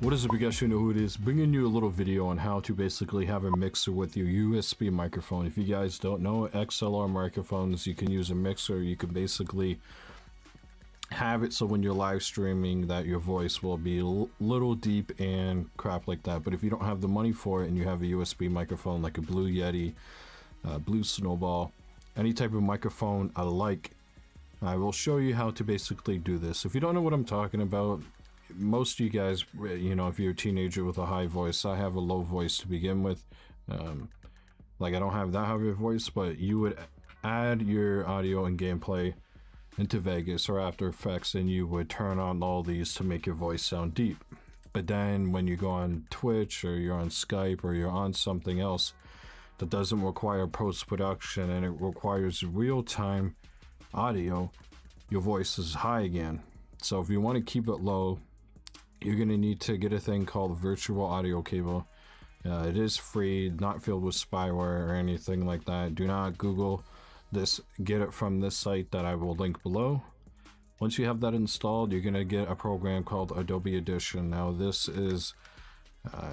What is up, you guys? You know who it is. Bringing you a little video on how to basically have a mixer with your USB microphone. If you guys don't know, XLR microphones, you can use a mixer. You can basically have it so when you're live streaming that your voice will be little deep and crap like that. But if you don't have the money for it and you have a USB microphone like a Blue Yeti, Blue Snowball, any type of microphone alike, I will show you how to basically do this. If you don't know what I'm talking about, most of you guys, you know, if you're a teenager with a high voice, I have a low voice to begin with. Like, I don't have that high of a voice, but you would add your audio and gameplay into Vegas or After Effects, and you would turn on all these to make your voice sound deep. But then when you go on Twitch or you're on Skype or you're on something else that doesn't require post-production and it requires real-time audio, your voice is high again. So if you want to keep it low, you're going to need to get a thing called a virtual audio cable. It is free, not filled with spyware or anything like that. Do not Google this. Get it from this site that I will link below. Once you have that installed, you're going to get a program called Adobe Audition. Now this is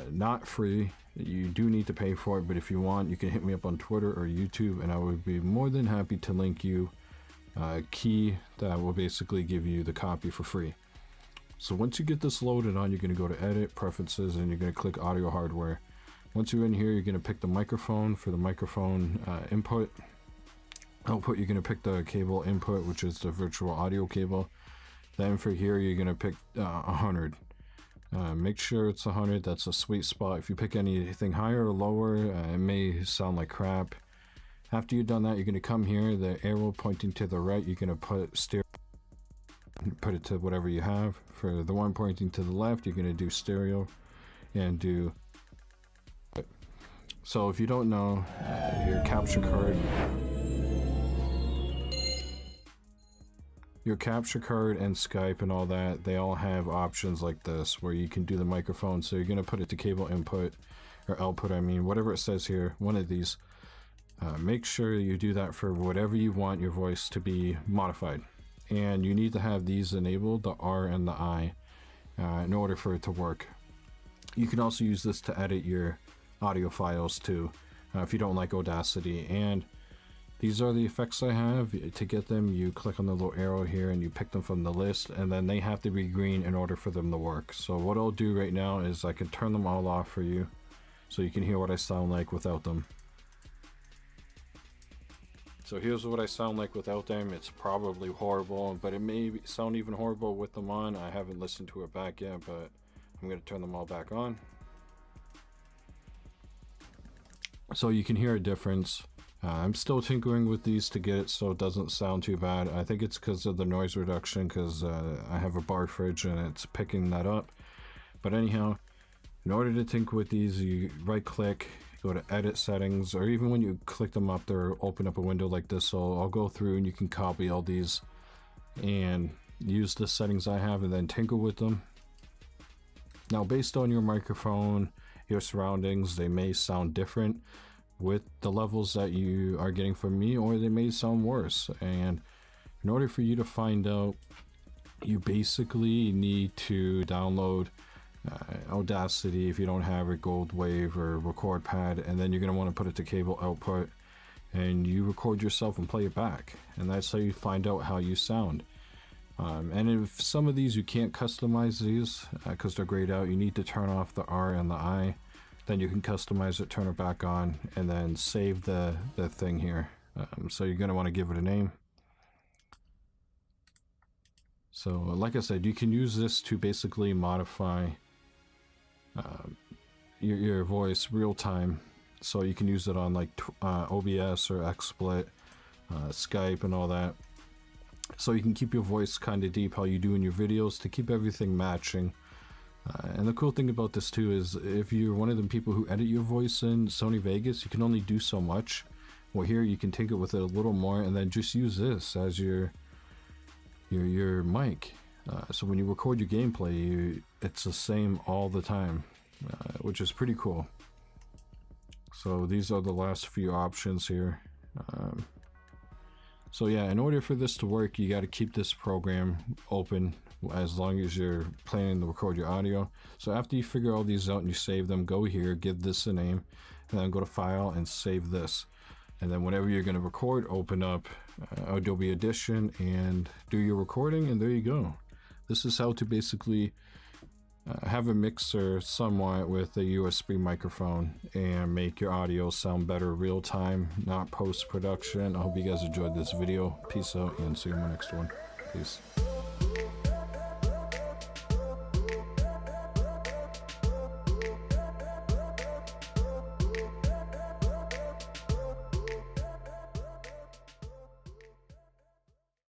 not free. You do need to pay for it, but if you want, you can hit me up on Twitter or YouTube, and I would be more than happy to link you a key that will basically give you the copy for free. So once you get this loaded on, you're going to go to Edit, Preferences, and you're going to click Audio Hardware. Once you're in here, you're going to pick the microphone. For the microphone output, you're going to pick the cable input, which is the virtual audio cable. Then for here, you're going to pick 100. Make sure it's 100. That's a sweet spot. If you pick anything higher or lower, it may sound like crap. After you've done that, you're going to come here, the arrow pointing to the right, you're going to put stereo, put it to whatever you have. For the one pointing to the left, you're going to do stereo and do. So if you don't know, your capture card and Skype and all that, they all have options like this where you can do the microphone. So you're going to put it to cable input or output, I mean, whatever it says here, one of these. Make sure you do that for whatever you want your voice to be modified, and you need to have these enabled, the R and the I, in order for it to work. You can also use this to edit your audio files too, if you don't like Audacity. And these are the effects I have. To get them, you click on the little arrow here and you pick them from the list, and then they have to be green in order for them to work. So what I'll do right now is I can turn them all off for you so you can hear what I sound like without them. So here's what I sound like without them. It's probably horrible, but it may sound even horrible with them on. I haven't listened to it back yet, but I'm going to turn them all back on. So you can hear a difference. I'm still tinkering with these to get it so it doesn't sound too bad. I think it's because of the noise reduction, because I have a bar fridge and it's picking that up. But anyhow, in order to tinker with these, you right click, go to Edit Settings, or even when you click them up, they'll open up a window like this. So I'll go through and you can copy all these and use the settings I have and then tinker with them. Now, based on your microphone, your surroundings, they may sound different with the levels that you are getting from me, or they may sound worse. And in order for you to find out, you basically need to download Audacity if you don't have a Gold Wave or Record Pad, and then you're going to want to put it to cable output and you record yourself and play it back, and that's how you find out how you sound. And if some of these you can't customize these because they're grayed out, you need to turn off the R and the I. Then you can customize it, turn it back on, and then save the thing here. So you're going to want to give it a name. So like I said, you can use this to basically modify your voice real time. So you can use it on like OBS or XSplit, Skype and all that. So you can keep your voice kind of deep how you do in your videos to keep everything matching. And the cool thing about this too is if you're one of the people who edit your voice in Sony Vegas, you can only do so much. Well, here you can tinker with it a little more and then just use this as your mic. So when you record your gameplay, it's the same all the time, which is pretty cool. So these are the last few options here. So yeah, in order for this to work, you got to keep this program open as long as you're planning to record your audio. So after you figure all these out and you save them, go here, give this a name, and then go to File and save this. And then whenever you're going to record, open up Adobe Audition and do your recording, and there you go. This is how to basically have a mixer somewhat with a USB microphone and make your audio sound better real time, not post-production. I hope you guys enjoyed this video. Peace out and see you in my next one. Peace.